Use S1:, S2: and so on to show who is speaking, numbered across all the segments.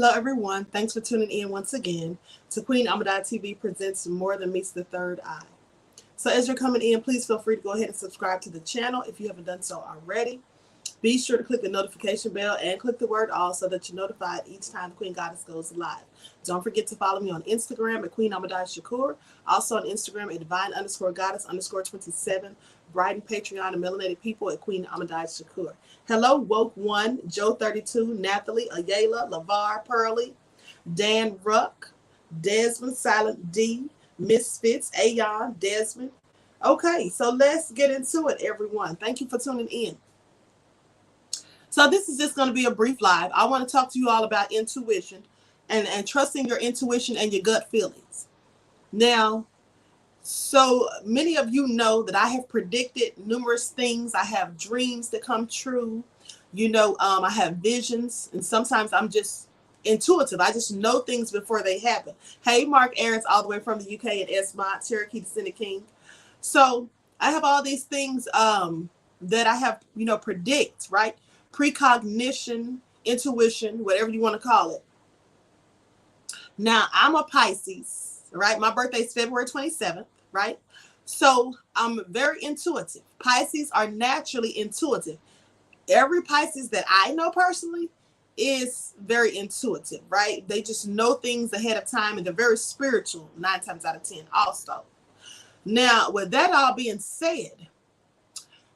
S1: Hello, everyone. Thanks for tuning in once again to Queen Amadai TV presents More Than Meets the Third Eye. So as you're coming in, please feel free to go ahead and subscribe to the channel if you haven't done so already. Be sure to click the notification bell and click the word all so that you're notified each time the Queen Goddess goes live. Don't forget to follow me on Instagram at QueenAmadai.Shakur. Also on Instagram at Divine_Goddess_27. Brighton, Patreon, and Melanated People at Queen Amadai.Shakur. Hello, Woke One, Joe 32, Nathalie, Ayala, LaVar, Pearly, Dan Ruck, Desmond, Silent D, Misfits, Ayon, Desmond. Okay, so let's get into it, everyone. Thank you for tuning in. So this is just going to be a brief live. I want to talk to you all about intuition and trusting your intuition and your gut feelings. Now, so many of you know that I have predicted numerous things. I have dreams that come true. I have visions, and sometimes I'm just intuitive. I just know things before they happen. Hey, Mark Aarons, all the way from the UK at Esmont, Cherokee Descendant King. So I have all these things that I have, predict, right? Precognition, intuition, whatever you want to call it. Now, I'm a Pisces, right? My birthday is February 27th, right? So I'm very intuitive. Pisces are naturally intuitive. Every Pisces that I know personally is very intuitive, right? They just know things ahead of time, and they're very spiritual 9 times out of 10 also. Now, with that all being said,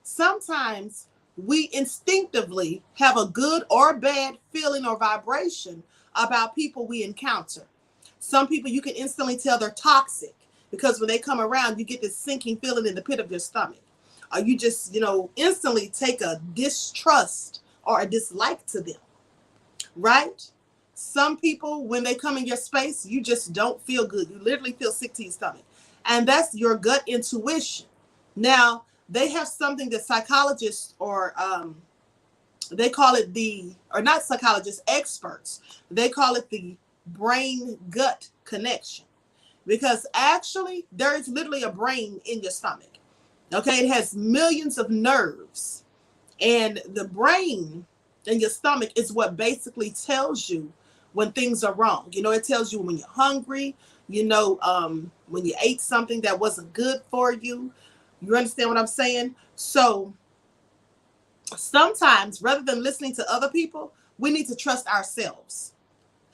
S1: sometimes we instinctively have a good or bad feeling or vibration about people we encounter. Some people you can instantly tell they're toxic because when they come around, you get this sinking feeling in the pit of your stomach. Or you just, instantly take a distrust or a dislike to them, right? Some people, when they come in your space, you just don't feel good. You literally feel sick to your stomach. And that's your gut intuition. Now, they have something that psychologists or they call it not psychologists, experts. They call it the brain-gut connection. Because actually, there is literally a brain in your stomach. Okay, it has millions of nerves. And the brain in your stomach is what basically tells you when things are wrong. It tells you when you're hungry, when you ate something that wasn't good for you. You understand what I'm saying? So sometimes, rather than listening to other people, we need to trust ourselves.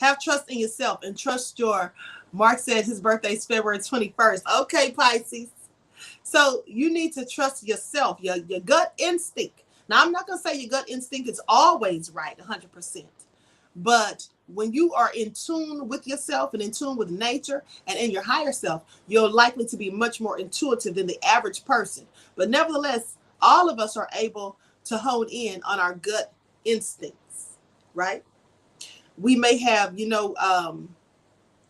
S1: Have trust in yourself and trust Mark said his birthday is February 21st. Okay, Pisces. So you need to trust yourself, your gut instinct. Now, I'm not going to say your gut instinct is always right 100%. But when you are in tune with yourself and in tune with nature and in your higher self, you're likely to be much more intuitive than the average person. But nevertheless, all of us are able to hone in on our gut instincts, right? We may have,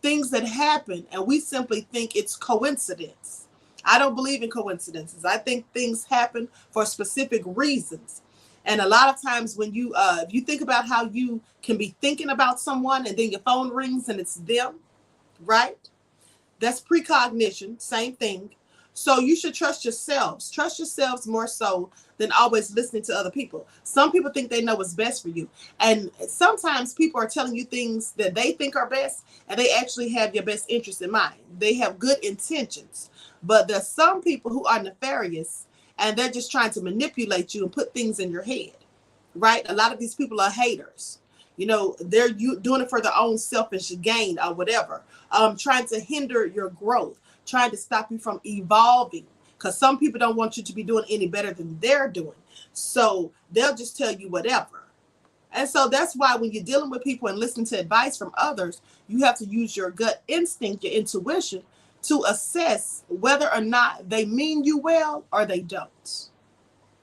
S1: things that happen and we simply think it's coincidence. I don't believe in coincidences. I think things happen for specific reasons. And a lot of times when if you think about how you can be thinking about someone and then your phone rings and it's them, right? That's precognition, same thing. So you should trust yourselves. Trust yourselves more so than always listening to other people. Some people think they know what's best for you. And sometimes people are telling you things that they think are best, and they actually have your best interest in mind. They have good intentions. But there's some people who are nefarious, and they're just trying to manipulate you and put things in your head, right? A lot of these people are haters. They're doing it for their own selfish gain or whatever, trying to hinder your growth, trying to stop you from evolving, because some people don't want you to be doing any better than they're doing. So they'll just tell you whatever. And so that's why when you're dealing with people and listening to advice from others, you have to use your gut instinct, your intuition, to assess whether or not they mean you well or they don't.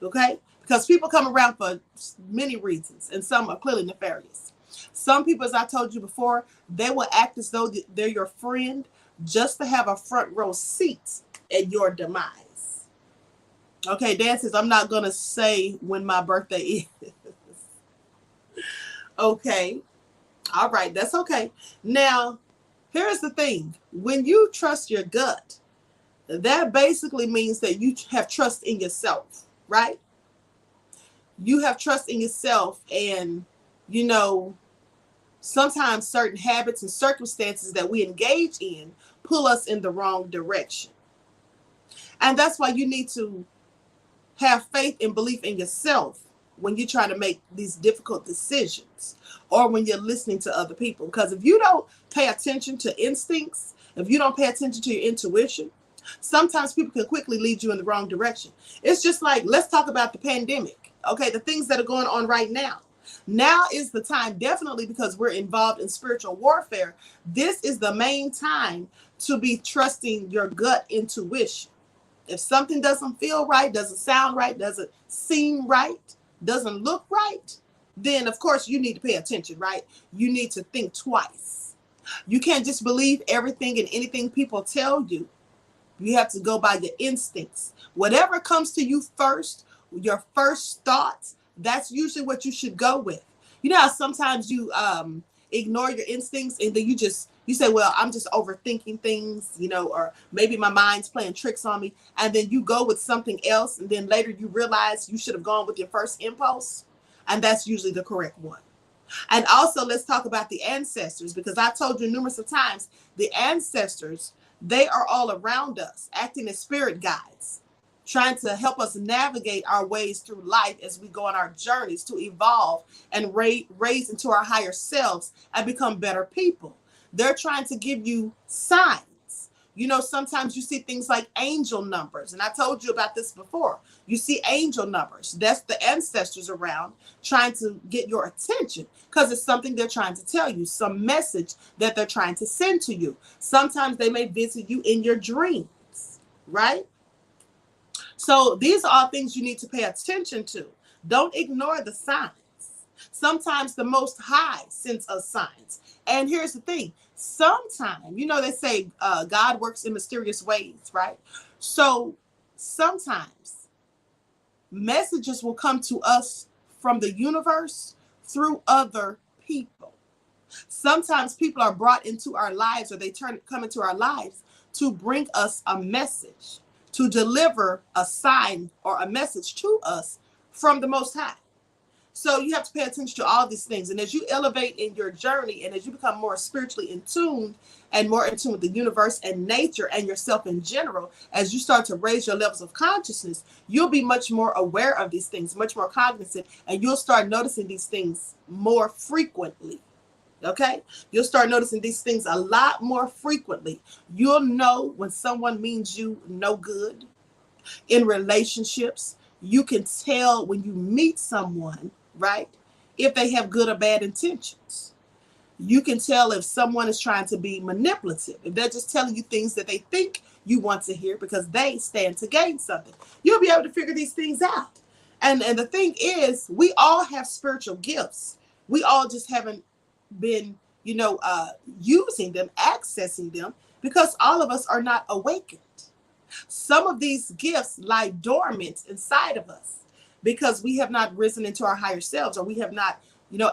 S1: Okay? Because people come around for many reasons, and some are clearly nefarious. Some people, as I told you before, they will act as though they're your friend just to have a front row seat at your demise. Okay, Dan says, I'm not going to say when my birthday is. Okay. All right, that's okay. Now, here's the thing. When you trust your gut, that basically means that you have trust in yourself, right? You have trust in yourself, and, sometimes certain habits and circumstances that we engage in pull us in the wrong direction. And that's why you need to have faith and belief in yourself when you're trying to make these difficult decisions or when you're listening to other people. Because if you don't pay attention to instincts, if you don't pay attention to your intuition, sometimes people can quickly lead you in the wrong direction. It's just like, let's talk about the pandemic. Okay, the things that are going on right now. Now is the time, definitely, because we're involved in spiritual warfare. This is the main time to be trusting your gut intuition. If something doesn't feel right, doesn't sound right, doesn't seem right, doesn't look right, then of course you need to pay attention, right? You need to think twice. You can't just believe everything and anything people tell you. You have to go by your instincts. Whatever comes to you first, your first thoughts, that's usually what you should go with. You know how sometimes you ignore your instincts and then you say, well, I'm just overthinking things, or maybe my mind's playing tricks on me. And then you go with something else. And then later you realize you should have gone with your first impulse. And that's usually the correct one. And also, let's talk about the ancestors, because I told you numerous of times, the ancestors, they are all around us, acting as spirit guides, trying to help us navigate our ways through life as we go on our journeys to evolve and raise into our higher selves and become better people. They're trying to give you signs. Sometimes you see things like angel numbers. And I told you about this before. You see angel numbers. That's the ancestors around trying to get your attention because it's something they're trying to tell you, some message that they're trying to send to you. Sometimes they may visit you in your dreams, right? So these are all things you need to pay attention to. Don't ignore the signs. Sometimes the Most High sends us signs. And here's the thing. Sometimes, they say God works in mysterious ways, right? So sometimes messages will come to us from the universe through other people. Sometimes people are brought into our lives, or they come into our lives to bring us a message, to deliver a sign or a message to us from the Most High. So you have to pay attention to all these things. And as you elevate in your journey and as you become more spiritually in tune and more in tune with the universe and nature and yourself in general, as you start to raise your levels of consciousness, you'll be much more aware of these things, much more cognizant, and you'll start noticing these things more frequently. Okay? You'll start noticing these things a lot more frequently. You'll know when someone means you no good in relationships. You can tell when you meet someone, right, if they have good or bad intentions. You can tell if someone is trying to be manipulative, if they're just telling you things that they think you want to hear because they stand to gain something. You'll be able to figure these things out. And the thing is, we all have spiritual gifts. We all just haven't been, using them, accessing them, because all of us are not awakened. Some of these gifts lie dormant inside of us because we have not risen into our higher selves, or we have not,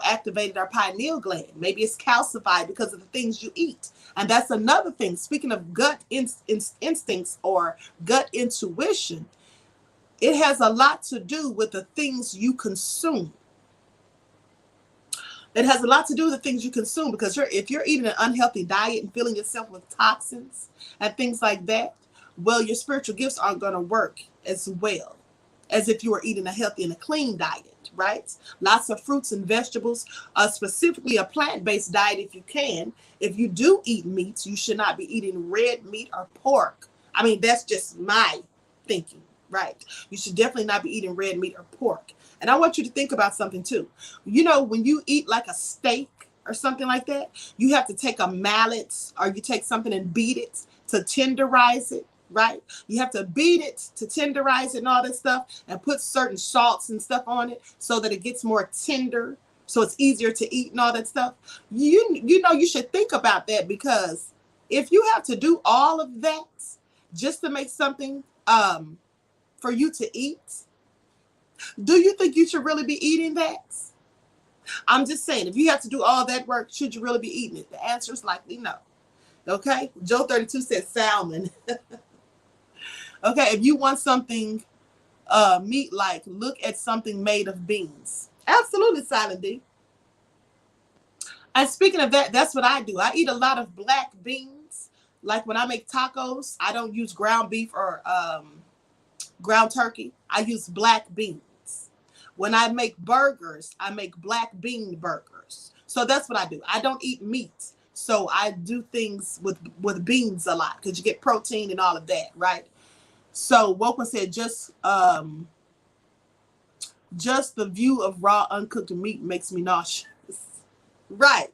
S1: activated our pineal gland. Maybe it's calcified because of the things you eat. And that's another thing. Speaking of gut instincts or gut intuition, it has a lot to do with the things you consume. It has a lot to do with the things you consume, because if you're eating an unhealthy diet and filling yourself with toxins and things like that, well, your spiritual gifts aren't going to work as well as if you were eating a healthy and a clean diet, right? Lots of fruits and vegetables, specifically a plant-based diet if you can. If you do eat meats, you should not be eating red meat or pork. I mean, that's just my thinking, right? You should definitely not be eating red meat or pork. And I want you to think about something too. When you eat like a steak or something like that, you have to take a mallet, or you take something and beat it to tenderize it. Right? You have to beat it to tenderize it and all that stuff, and put certain salts and stuff on it so that it gets more tender, so it's easier to eat and all that stuff. You should think about that, because if you have to do all of that just to make something for you to eat, do you think you should really be eating that? I'm just saying, if you have to do all that work, should you really be eating it? The answer is likely no. Okay? Joe 32 said salmon. Okay, if you want something meat-like, look at something made of beans. Absolutely, Silent D. And speaking of that, that's what I do. I eat a lot of black beans. Like when I make tacos, I don't use ground beef or ground turkey. I use black beans. When I make burgers, I make black bean burgers. So that's what I do. I don't eat meat. So I do things with beans a lot because you get protein and all of that, right? So Woken said just the view of raw uncooked meat makes me nauseous. Right.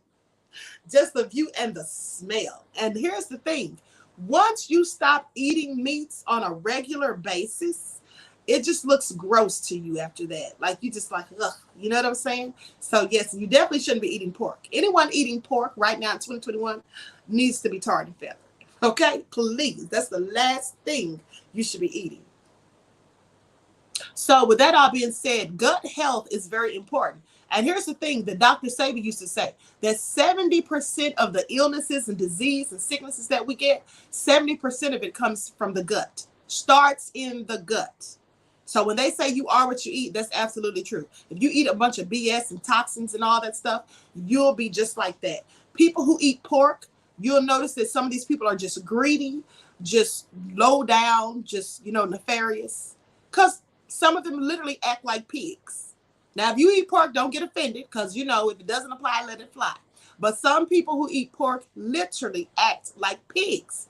S1: Just the view and the smell. And here's the thing. Once you stop eating meats on a regular basis, it just looks gross to you after that. Like you just like, ugh, you know what I'm saying? So yes, you definitely shouldn't be eating pork. Anyone eating pork right now in 2021 needs to be tarred and feathered. Okay, please. That's the last thing you should be eating. So with that all being said, gut health is very important. And here's the thing that Dr. Sabi used to say, that 70% of the illnesses and disease and sicknesses that we get, 70% of it comes from the gut, starts in the gut. So when they say you are what you eat, that's absolutely true. If you eat a bunch of BS and toxins and all that stuff, you'll be just like that. People who eat pork, you'll notice that some of these people are just greedy, just low down, just, nefarious. Because some of them literally act like pigs. Now, if you eat pork, don't get offended because, if it doesn't apply, let it fly. But some people who eat pork literally act like pigs,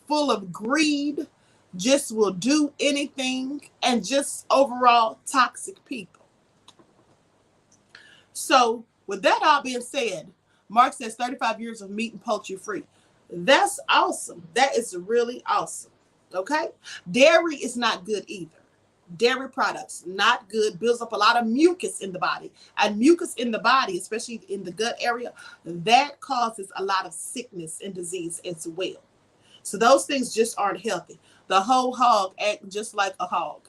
S1: full of greed, just will do anything, and just overall toxic people. So with that all being said, Mark says 35 years of meat and poultry free. That's awesome. That is really awesome. Okay. Dairy is not good either. Dairy products, not good, builds up a lot of mucus in the body. And mucus in the body, especially in the gut area, that causes a lot of sickness and disease as well. So those things just aren't healthy. The whole hog act just like a hog.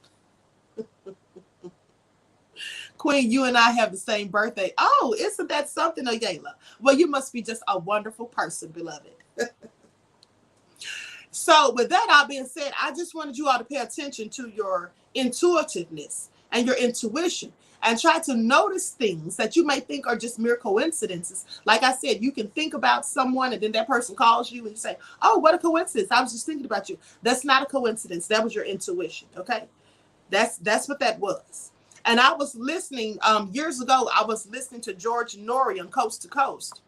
S1: Queen, you and I have the same birthday. Oh, isn't that something, Ayala? Well, you must be just a wonderful person, beloved. So with that all being said, I just wanted you all to pay attention to your intuitiveness and your intuition and try to notice things that you may think are just mere coincidences. Like I said, you can think about someone and then that person calls you and you say, oh, what a coincidence. I was just thinking about you. That's not a coincidence. That was your intuition. Okay. That's what that was. And I was listening years ago, I was listening to George Norrie on Coast to Coast.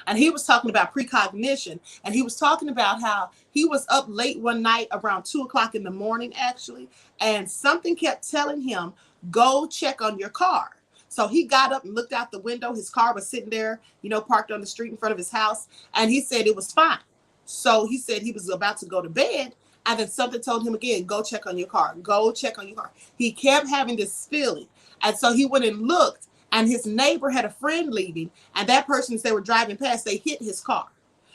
S1: And he was talking about precognition. And he was talking about how he was up late one night around 2:00 in the morning, actually. And something kept telling him, go check on your car. So he got up and looked out the window. His car was sitting there, parked on the street in front of his house. And he said it was fine. So he said he was about to go to bed. And then something told him again, go check on your car. Go check on your car. He kept having this feeling. And so he went and looked. And his neighbor had a friend leaving, and that person, as they were driving past, they hit his car.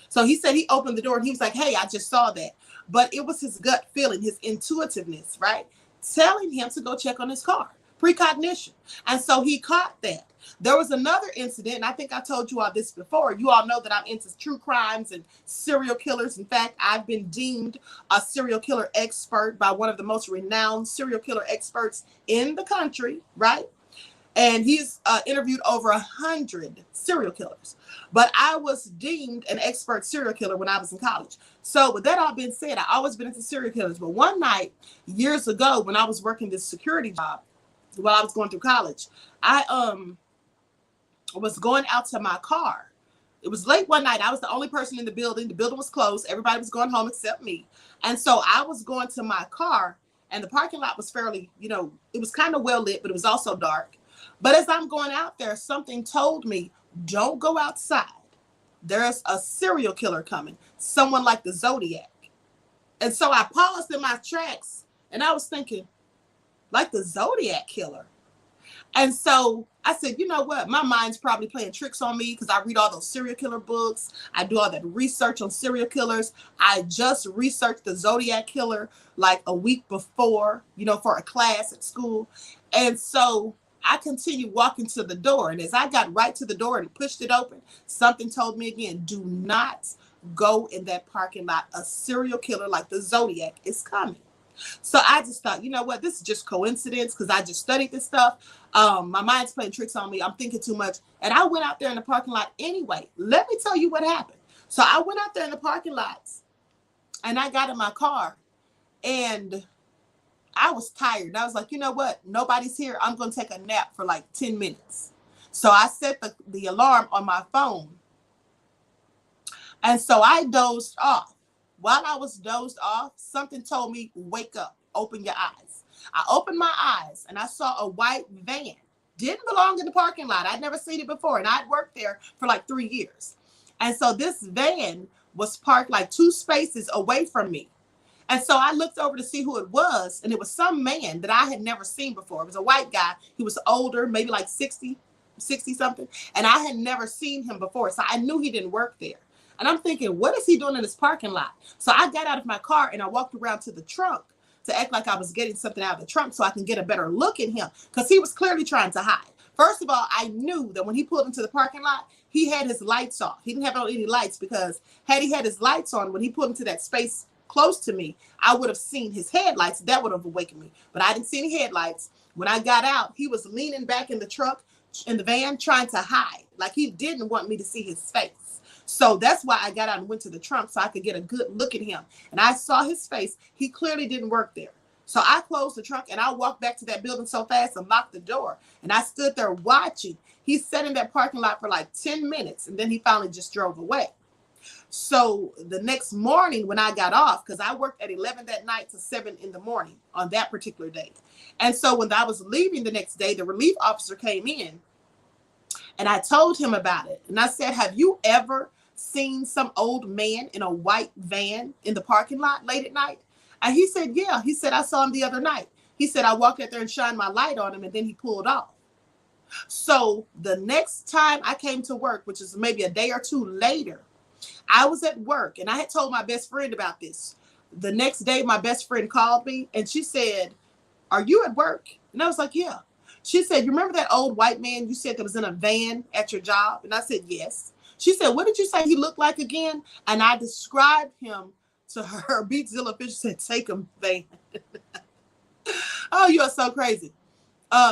S1: So he said he opened the door and he was like, hey, I just saw that. But it was his gut feeling, his intuitiveness, right? Telling him to go check on his car, precognition. And so he caught that. There was another incident, and I think I told you all this before. You all know that I'm into true crimes and serial killers. In fact, I've been deemed a serial killer expert by one of the most renowned serial killer experts in the country, right? And he's interviewed over 100 serial killers. But I was deemed an expert serial killer when I was in college. So with that all being said, I always been into serial killers. But one night, years ago, when I was working this security job, while I was going through college, I was going out to my car. It was late one night. I was the only person in the building. The building was closed. Everybody was going home except me. And so I was going to my car, and the parking lot was fairly, it was kind of well lit, but it was also dark. But as I'm going out there, something told me, don't go outside. There's a serial killer coming, someone like the Zodiac. And so I paused in my tracks and I was thinking, like the Zodiac killer. And so I said, you know what? My mind's probably playing tricks on me because I read all those serial killer books. I do all that research on serial killers. I just researched the Zodiac killer like a week before, for a class at school. And so I continued walking to the door. And as I got right to the door and pushed it open, something told me again, do not go in that parking lot. A serial killer like the Zodiac is coming. So I just thought, you know what, this is just coincidence because I just studied this stuff. My mind's playing tricks on me. I'm thinking too much. And I went out there in the parking lot anyway. Let me tell you what happened. So I went out there in the parking lots and I got in my car and I was tired. And I was like, you know what? Nobody's here. I'm going to take a nap for like 10 minutes. So I set the alarm on my phone. And so I dozed off. While I was dozed off, something told me, wake up, open your eyes. I opened my eyes and I saw a white van. Didn't belong in the parking lot. I'd never seen it before. And I'd worked there for like 3 years. And so this van was parked like 2 spaces away from me. And so I looked over to see who it was. And it was some man that I had never seen before. It was a white guy. He was older, maybe like 60 something. And I had never seen him before. So I knew he didn't work there. And I'm thinking, what is he doing in this parking lot? So I got out of my car and I walked around to the trunk to act like I was getting something out of the trunk so I can get a better look at him because he was clearly trying to hide. First of all, I knew that when he pulled into the parking lot, he had his lights off. He didn't have any lights because had he had his lights on, when he pulled into that space close to me, I would have seen his headlights. That would have awakened me. But I didn't see any headlights. When I got out, he was leaning back in the truck, in the van, trying to hide. Like he didn't want me to see his face. So that's why I got out and went to the trunk so I could get a good look at him. And I saw his face. He clearly didn't work there. So I closed the trunk and I walked back to that building so fast and locked the door. And I stood there watching. He sat in that parking lot for like 10 minutes and then he finally just drove away. So the next morning when I got off, because I worked at 11 that night to 7 in the morning on that particular day. And so when I was leaving the next day, the relief officer came in and I told him about it. And I said, have you ever seen some old man in a white van in the parking lot late at night? And he said, yeah. He said, I saw him the other night. He said, I walked out there and shined my light on him and then he pulled off. So the next time I came to work, which is maybe a day or 2 later, I was at work and I had told my best friend about this. The next day, my best friend called me and she said, are you at work? And I was like, yeah. She said, you remember that old white man you said that was in a van at your job? And I said, yes. She said, what did you say he looked like again? And I described him to her. Beatzilla Fisher said, take him, van. Oh, you are so crazy.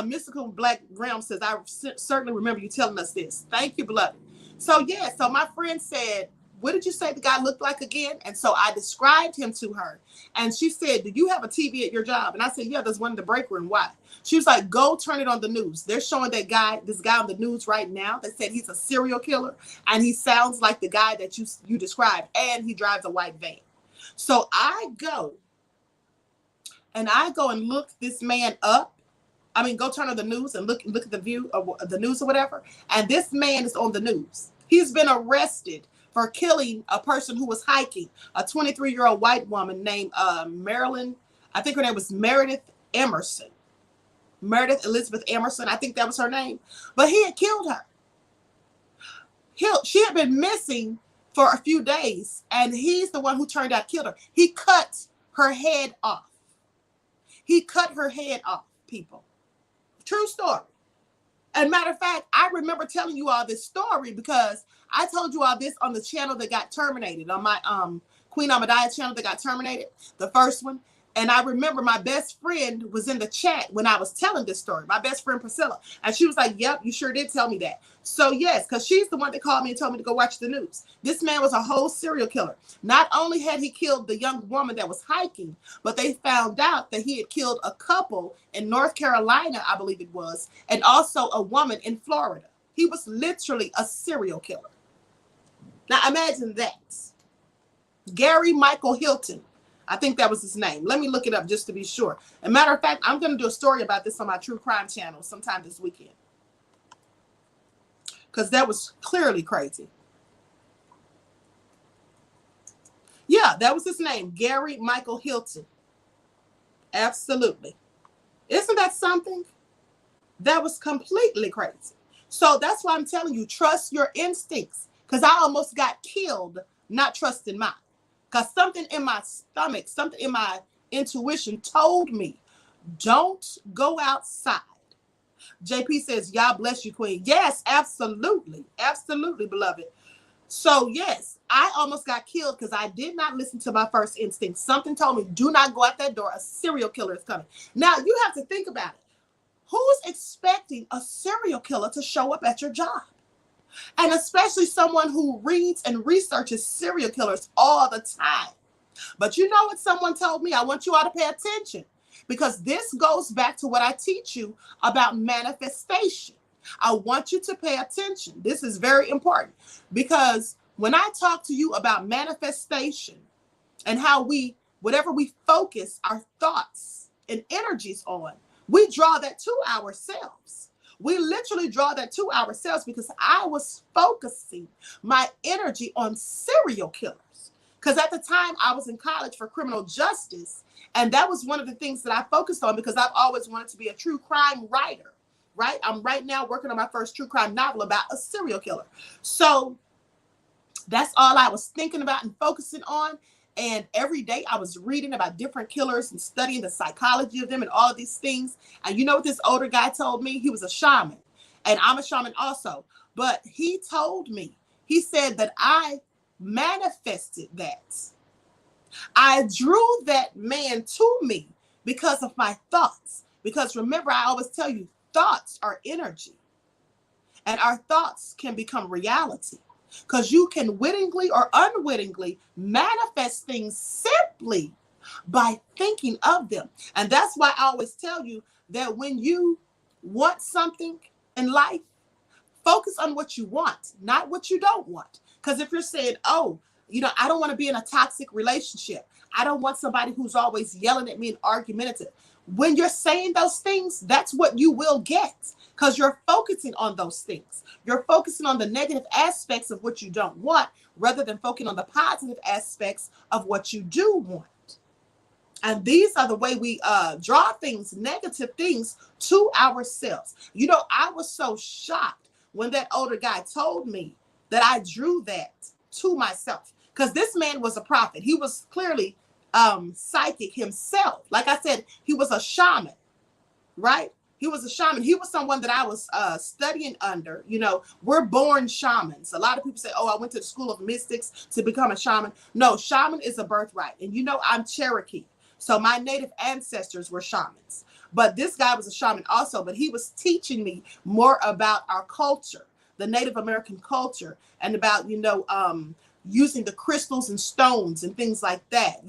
S1: Mystical Black Graham says, I certainly remember you telling us this. Thank you, beloved. So, yeah, so my friend said, what did you say the guy looked like again? And so I described him to her. And she said, do you have a TV at your job? And I said, yeah, there's one in the break room. Why? She was like, go turn it on the news. They're showing this guy on the news right now that said he's a serial killer. And he sounds like the guy that you described. And he drives a white van. So I go and look this man up. I mean, go turn on the news and look at the view of the news or whatever. And this man is on the news. He's been arrested for killing a person who was hiking, a 23-year-old white woman named Marilyn. I think her name was Meredith Emerson. Meredith Elizabeth Emerson. I think that was her name. But he had killed her. She had been missing for a few days, and he's the one who turned out killed her. He cut her head off. He cut her head off, people. True story. And matter of fact, I remember telling you all this story because I told you all this on the channel that got terminated, on my Queen Amadiah channel that got terminated, the first one. And I remember my best friend was in the chat when I was telling this story, my best friend Priscilla. And she was like, yep, you sure did tell me that. So yes, because she's the one that called me and told me to go watch the news. This man was a whole serial killer. Not only had he killed the young woman that was hiking, but they found out that he had killed a couple in North Carolina, I believe it was, and also a woman in Florida. He was literally a serial killer. Now imagine that. Gary Michael Hilton. I think that was his name. Let me look it up just to be sure. As a matter of fact, I'm going to do a story about this on my true crime channel sometime this weekend. Because that was clearly crazy. Yeah, that was his name. Gary Michael Hilton. Absolutely. Isn't that something? That was completely crazy. So that's why I'm telling you, trust your instincts. Because I almost got killed not trusting mine. Because something in my stomach, something in my intuition told me, don't go outside. JP says, y'all bless you, Queen. Yes, absolutely. Absolutely, beloved. So yes, I almost got killed because I did not listen to my first instinct. Something told me, do not go out that door. A serial killer is coming. Now you have to think about it. Who's expecting a serial killer to show up at your job? And especially someone who reads and researches serial killers all the time. But you know what someone told me? I want you all to pay attention, because this goes back to what I teach you about manifestation. I want you to pay attention. This is very important, because when I talk to you about manifestation and how whatever we focus our thoughts and energies on, we draw that to ourselves. We literally draw that to ourselves, because I was focusing my energy on serial killers. Because at the time I was in college for criminal justice, and that was one of the things that I focused on, because I've always wanted to be a true crime writer, right? I'm right now working on my first true crime novel about a serial killer. So that's all I was thinking about and focusing on. And every day I was reading about different killers and studying the psychology of them and all of these things. And you know what this older guy told me? He was a shaman, and I'm a shaman also. But he told me, he said that I manifested that. I drew that man to me because of my thoughts. Because remember, I always tell you, thoughts are energy, and our thoughts can become reality. Because you can wittingly or unwittingly manifest things simply by thinking of them. And that's why I always tell you that when you want something in life, focus on what you want, not what you don't want. Because if you're saying, oh, I don't want to be in a toxic relationship, I don't want somebody who's always yelling at me and argumentative. When you're saying those things, that's what you will get, because you're focusing on those things. You're focusing on the negative aspects of what you don't want, rather than focusing on the positive aspects of what you do want. And these are the way we draw things, negative things, to ourselves. I was so shocked when that older guy told me that I drew that to myself, because this man was a prophet. He was clearly psychic himself. Like I said, he was a shaman, right? He was a shaman. He was someone that I was studying under. We're born shamans. A lot of people say, oh, I went to the school of mystics to become a shaman. No, shaman is a birthright. And I'm Cherokee. So my native ancestors were shamans. But this guy was a shaman also, but he was teaching me more about our culture, the Native American culture, and about, using the crystals and stones and things like that,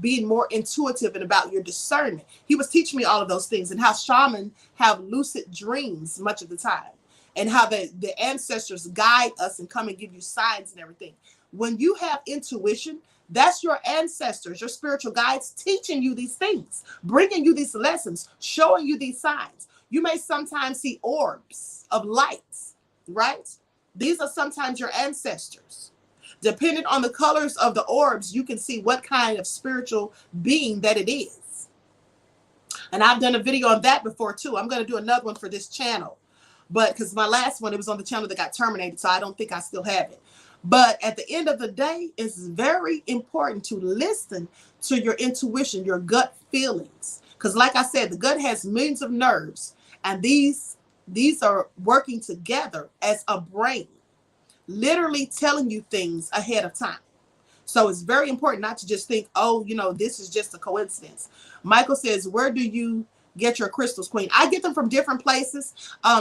S1: being more intuitive and about your discernment. He was teaching me all of those things, and how shamans have lucid dreams much of the time, and how the ancestors guide us and come and give you signs and everything. When you have intuition, that's your ancestors, your spiritual guides teaching you these things, bringing you these lessons, showing you these signs. You may sometimes see orbs of lights, right? These are sometimes your ancestors. Depending on the colors of the orbs, you can see what kind of spiritual being that it is. And I've done a video on that before too. I'm going to do another one for this channel, but because my last one, it was on the channel that got terminated, so I don't think I still have it. But at the end of the day, it's very important to listen to your intuition, your gut feelings. Because like I said, the gut has millions of nerves, and these are working together as a brain, literally telling you things ahead of time. So it's very important not to just think, oh, this is just a coincidence. Michael says, where do you get your crystals, Queen? I get them from different places,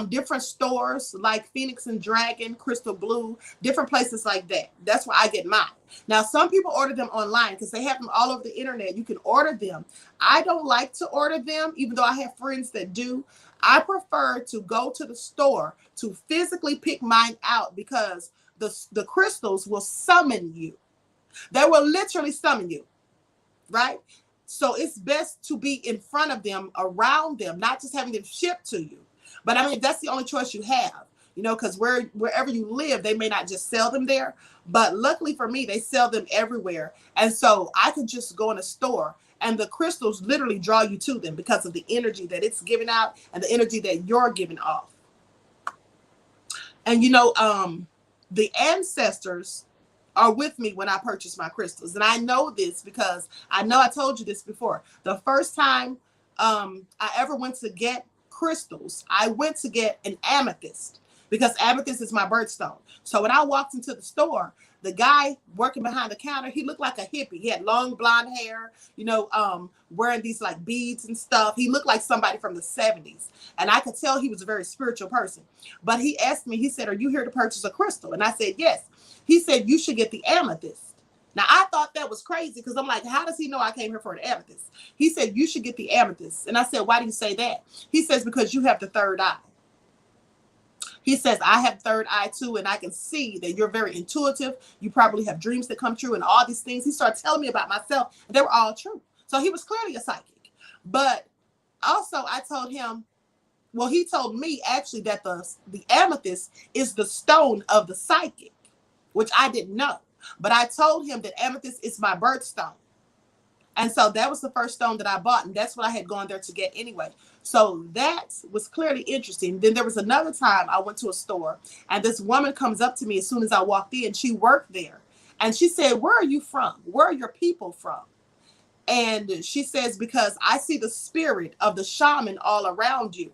S1: different stores like Phoenix and Dragon, Crystal Blue, different places like that. That's where I get mine. Now, some people order them online because they have them all over the internet. You can order them. I don't like to order them, even though I have friends that do. I prefer to go to the store to physically pick mine out, because the crystals will summon you. They will literally summon you, right? So it's best to be in front of them, around them, not just having them shipped to you. But I mean, that's the only choice you have, because wherever you live, they may not just sell them there. But luckily for me, they sell them everywhere. And so I could just go in a store, and the crystals literally draw you to them because of the energy that it's giving out and the energy that you're giving off. And the ancestors are with me when I purchase my crystals. And I know this because I know I told you this before. The first time I ever went to get crystals, I went to get an amethyst. because amethyst is my birthstone. So when I walked into the store, the guy working behind the counter, he looked like a hippie. He had long blonde hair, you know, wearing these like beads and stuff. He looked like somebody from the 70s. And I could tell he was a very spiritual person. But he asked me, he said, "Are you here to purchase a crystal?" And I said, "Yes." He said, "You should get the amethyst." Now, I thought that was crazy because I'm like, how does he know I came here for the amethyst? He said, "You should get the amethyst." And I said, "Why do you say that?" He says, "Because you have the third eye." He says, "I have third eye too, and I can see that you're very intuitive. You probably have dreams that come true and all these things." He started telling me about myself, and they were all true. So he was clearly a psychic. But also I told him, well, he told me actually that the amethyst is the stone of the psychic, which I didn't know. But I told him that amethyst is my birthstone. And so that was the first stone that I bought, and that's what I had gone there to get anyway. So that was clearly interesting. Then there was another time I went to a store, and this woman comes up to me as soon as I walked in. She worked there. And she said, "Where are you from? Where are your people from?" And she says, "Because I see the spirit of the shaman all around you."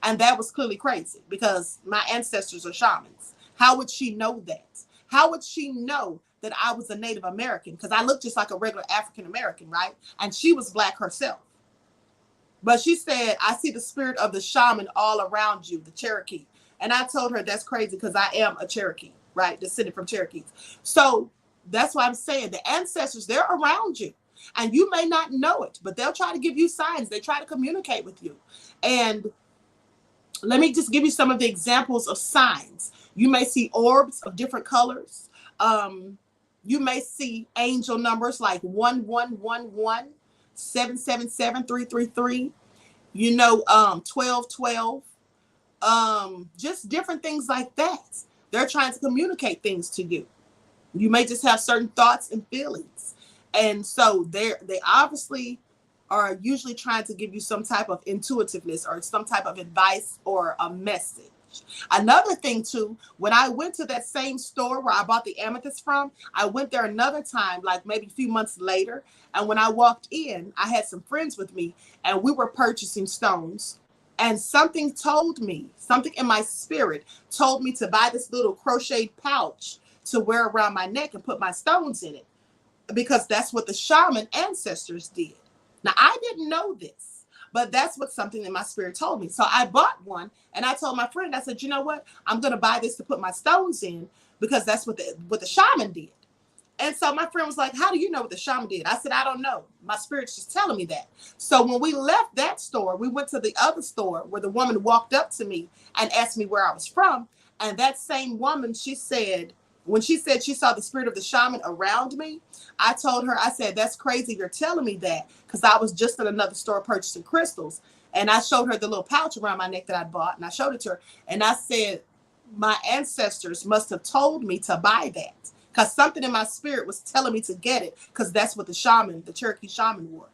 S1: And that was clearly crazy because my ancestors are shamans. How would she know that? How would she know that I was a Native American? Because I look just like a regular African American, right? And she was Black herself. But she said, "I see the spirit of the shaman all around you, the Cherokee." And I told her that's crazy because I am a Cherokee, right? Descended from Cherokees. So that's why I'm saying the ancestors, they're around you. And you may not know it, but they'll try to give you signs. They try to communicate with you. And let me just give you some of the examples of signs. You may see orbs of different colors. You may see angel numbers like 1111, 777, 333. You know, 1212. Just different things like that. They're trying to communicate things to you. You may just have certain thoughts and feelings. And so they obviously are usually trying to give you some type of intuitiveness or some type of advice or a message. Another thing too, when I went to that same store where I bought the amethyst from, I went there another time, like maybe a few months later. And when I walked in, I had some friends with me and we were purchasing stones. And something told me, something in my spirit told me to buy this little crocheted pouch to wear around my neck and put my stones in it, because that's what the shaman ancestors did. Now, I didn't know this, but that's what something in my spirit told me. So I bought one and I told my friend, I said, "You know what? I'm going to buy this to put my stones in because that's what the shaman did." And so my friend was like, "How do you know what the shaman did?" I said, "I don't know. My spirit's just telling me that." So when we left that store, we went to the other store where the woman walked up to me and asked me where I was from. And that same woman, she said, when she said she saw the spirit of the shaman around me, I told her, I said, "That's crazy you're telling me that, because I was just in another store purchasing crystals." And I showed her the little pouch around my neck that I bought, and I showed it to her. And I said, "My ancestors must have told me to buy that, because something in my spirit was telling me to get it, because that's what the shaman, the Cherokee shaman, wore."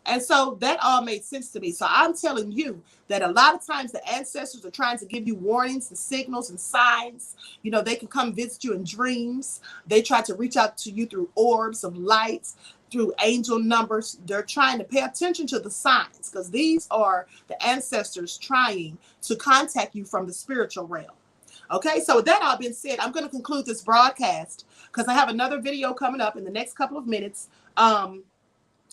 S1: And so that all made sense to me. So I'm telling you that a lot of times the ancestors are trying to give you warnings and signals and signs. You know, they can come visit you in dreams. They try to reach out to you through orbs of light, through angel numbers. They're trying to pay attention to the signs, because these are the ancestors trying to contact you from the spiritual realm. Okay, so with that all being said, I'm going to conclude this broadcast because I have another video coming up in the next couple of minutes.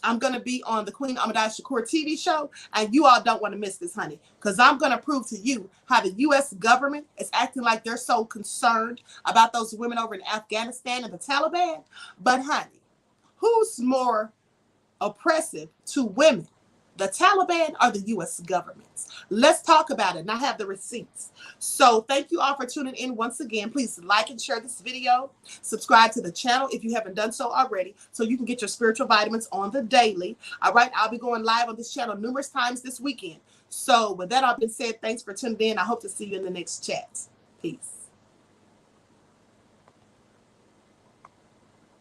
S1: I'm going to be on the QueenAShakur TV show, and you all don't want to miss this, honey, because I'm going to prove to you how the U.S. government is acting like they're so concerned about those women over in Afghanistan and the Taliban. But, honey, who's more oppressive to women, the Taliban or the U.S. government? Let's talk about it, and I have the receipts. So thank you all for tuning in once again. Please like and share this video. Subscribe to the channel if you haven't done so already, so you can get your spiritual vitamins on the daily. All right, I'll be going live on this channel numerous times this weekend. So with that all being said, thanks for tuning in. I hope to see you in the next chat. Peace.